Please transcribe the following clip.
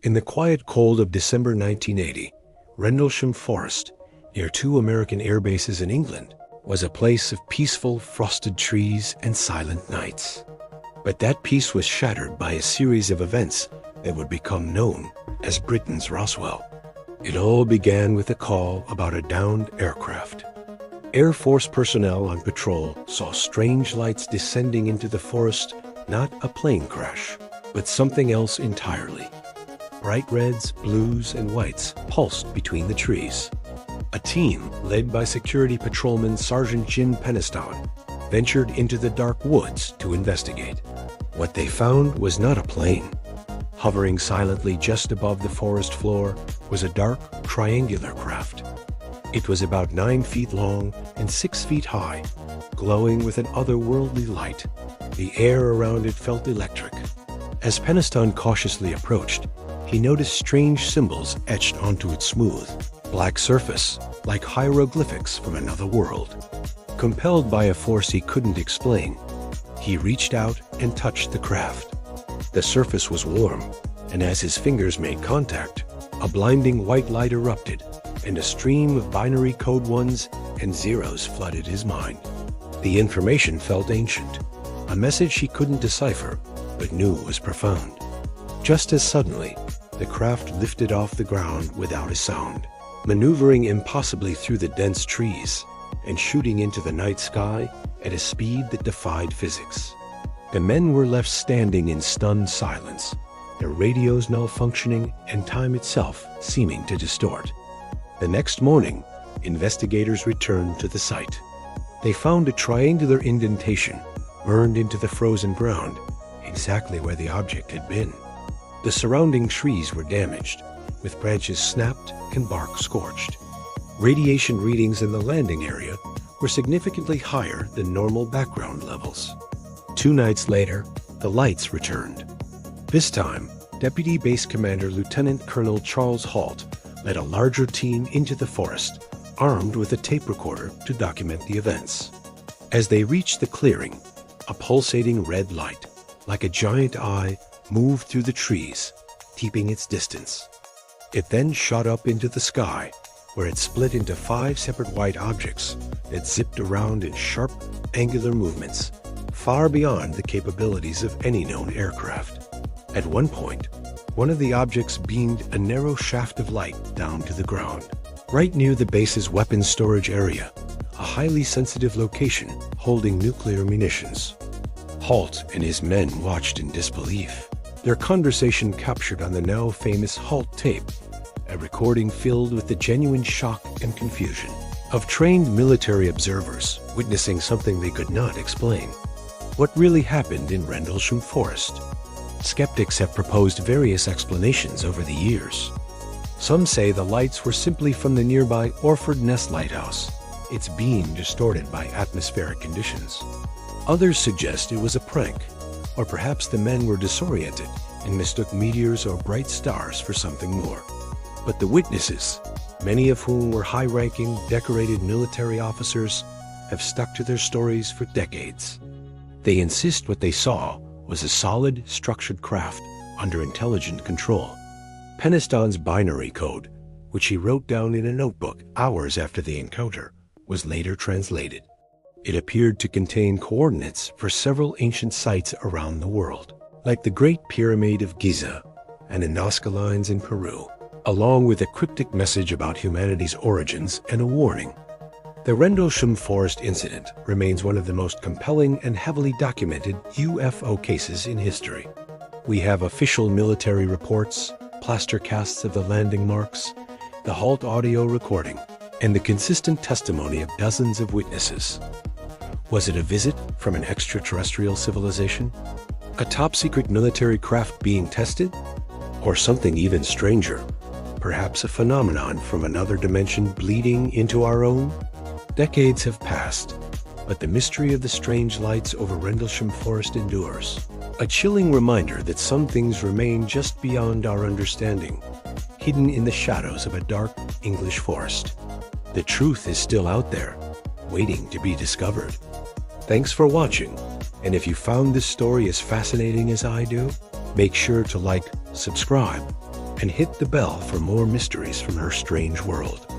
In the quiet cold of December 1980, Rendlesham Forest, near two American air bases in England, was a place of peaceful, frosted trees and silent nights. But that peace was shattered by a series of events that would become known as Britain's Roswell. It all began with a call about a downed aircraft. Air Force personnel on patrol saw strange lights descending into the forest, not a plane crash, but something else entirely. Bright reds, blues, and whites pulsed between the trees. A team, led by security patrolman Sergeant Jim Peniston, ventured into the dark woods to investigate. What they found was not a plane. Hovering silently just above the forest floor was a dark, triangular craft. It was about 9 feet long and 6 feet high, glowing with an otherworldly light. The air around it felt electric. As Peniston cautiously approached, he noticed strange symbols etched onto its smooth, black surface, like hieroglyphics from another world. Compelled by a force he couldn't explain, he reached out and touched the craft. The surface was warm, and as his fingers made contact, a blinding white light erupted, and a stream of binary code ones and zeros flooded his mind. The information felt ancient, a message he couldn't decipher, but knew was profound. Just as suddenly, the craft lifted off the ground without a sound, maneuvering impossibly through the dense trees and shooting into the night sky at a speed that defied physics. The men were left standing in stunned silence, their radios malfunctioning and time itself seeming to distort. The next morning, investigators returned to the site. They found a triangular indentation burned into the frozen ground, exactly where the object had been. The surrounding trees were damaged, with branches snapped and bark scorched. Radiation readings in the landing area were significantly higher than normal background levels. 2 nights later, the lights returned. This time, Deputy Base Commander Lieutenant Colonel Charles Halt led a larger team into the forest, armed with a tape recorder to document the events. As they reached the clearing, a pulsating red light, like a giant eye, moved through the trees, keeping its distance. It then shot up into the sky, where it split into 5 separate white objects that zipped around in sharp, angular movements, far beyond the capabilities of any known aircraft. At one point, one of the objects beamed a narrow shaft of light down to the ground, right near the base's weapons storage area, a highly sensitive location holding nuclear munitions. Halt and his men watched in disbelief, their conversation captured on the now famous Halt tape, a recording filled with the genuine shock and confusion of trained military observers witnessing something they could not explain. What really happened in Rendlesham Forest? Skeptics have proposed various explanations over the years. Some say the lights were simply from the nearby Orford Ness Lighthouse, its beam distorted by atmospheric conditions. Others suggest it was a prank, or perhaps the men were disoriented and mistook meteors or bright stars for something more. But the witnesses, many of whom were high-ranking, decorated military officers, have stuck to their stories for decades. They insist what they saw was a solid, structured craft under intelligent control. Peniston's binary code, which he wrote down in a notebook hours after the encounter, was later translated. It appeared to contain coordinates for several ancient sites around the world, like the Great Pyramid of Giza and the Nazca Lines in Peru, along with a cryptic message about humanity's origins and a warning. The Rendlesham Forest incident remains one of the most compelling and heavily documented UFO cases in history. We have official military reports, plaster casts of the landing marks, the Halt audio recording, and the consistent testimony of dozens of witnesses. Was it a visit from an extraterrestrial civilization? A top-secret military craft being tested? Or something even stranger? Perhaps a phenomenon from another dimension bleeding into our own? Decades have passed, but the mystery of the strange lights over Rendlesham Forest endures. A chilling reminder that some things remain just beyond our understanding, hidden in the shadows of a dark English forest. The truth is still out there, waiting to be discovered. Thanks for watching, and if you found this story as fascinating as I do, make sure to like, subscribe, and hit the bell for more mysteries from her strange world.